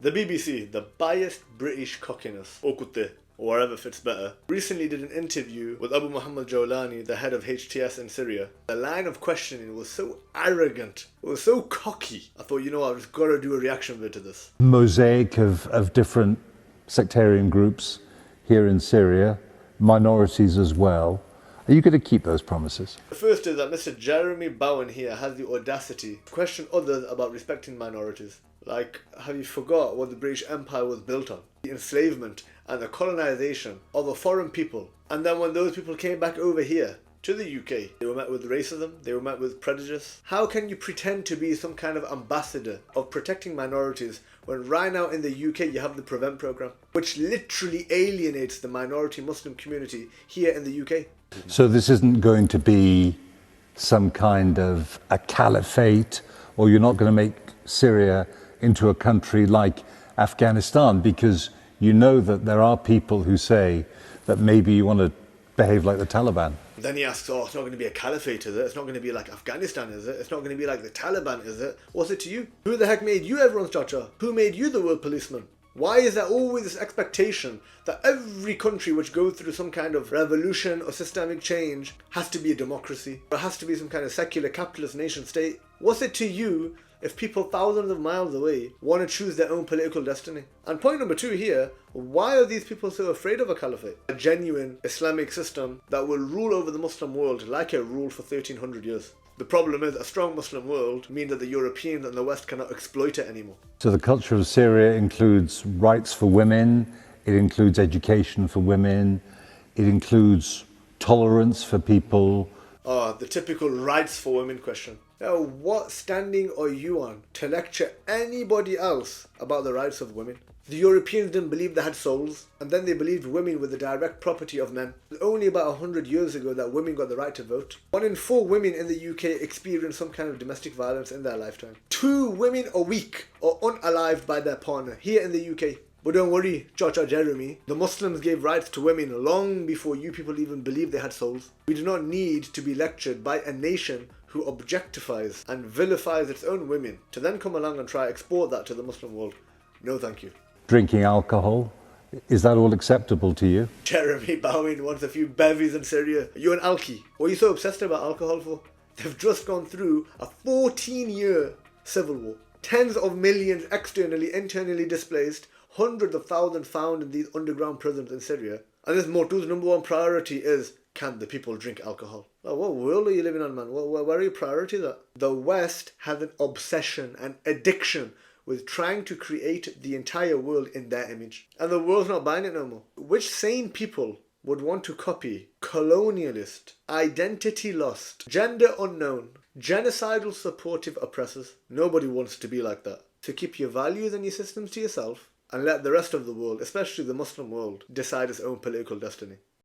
The BBC, the biased British cockiness, or kutte, or wherever fits better, recently did an interview with Abu Muhammad Jawlani, the head of HTS in Syria. The line of questioning was so arrogant, it was so cocky. I thought, you know what, I've just got to do a reaction video to this. Mosaic of different sectarian groups here in Syria, minorities as well. Are you going to keep those promises? The first is that Mr. Jeremy Bowen here has the audacity to question others about respecting minorities. Like, have you forgot what the British Empire was built on? The enslavement and the colonisation of a foreign people. And then when those people came back over here to the UK, they were met with racism, they were met with prejudice. How can you pretend to be some kind of ambassador of protecting minorities when right now in the UK you have the Prevent programme, which literally alienates the minority Muslim community here in the UK? So this isn't going to be some kind of a caliphate, or you're not going to make Syria into a country like Afghanistan, because you know that there are people who say that maybe you want to behave like the Taliban. Then he asks, oh, it's not going to be a caliphate, is it? It's not going to be like Afghanistan, is it? It's not going to be like the Taliban, is it? What's it to you? Who the heck made you everyone's chacha? Who made you the world policeman? Why is there always this expectation that every country which goes through some kind of revolution or systemic change has to be a democracy, or has to be some kind of secular capitalist nation state? What's it to you if people thousands of miles away want to choose their own political destiny? And point number two here, why are these people so afraid of a caliphate? A genuine Islamic system that will rule over the Muslim world like it ruled for 1300 years. The problem is a strong Muslim world means that the Europeans and the West cannot exploit it anymore. So the culture of Syria includes rights for women, it includes education for women, it includes tolerance for people. The typical rights for women question. Now, what standing are you on to lecture anybody else about the rights of women? The Europeans didn't believe they had souls, and then they believed women were the direct property of men. It was only about 100 years ago that women got the right to vote. 1 in 4 women in the UK experienced some kind of domestic violence in their lifetime. 2 women a week are unalived by their partner here in the UK. But don't worry, Chacha Jeremy, the Muslims gave rights to women long before you people even believed they had souls. We do not need to be lectured by a nation who objectifies and vilifies its own women to then come along and try to export that to the Muslim world. No thank you. Drinking alcohol, is that all acceptable to you? Jeremy Bowen wants a few bevies in Syria. You're an alky. What are you so obsessed about alcohol for? They've just gone through a 14-year civil war. Tens of millions externally, internally displaced, hundreds of thousands found in these underground prisons in Syria. And this Motu's number one priority is, can the people drink alcohol? Oh, what world are you living on, man? Where are your priorities at? The West has an obsession, an addiction with trying to create the entire world in their image. And the world's not buying it no more. Which sane people would want to copy colonialist, identity lost, gender unknown, genocidal supportive oppressors? Nobody wants to be like that. So keep your values and your systems to yourself and let the rest of the world, especially the Muslim world, decide its own political destiny.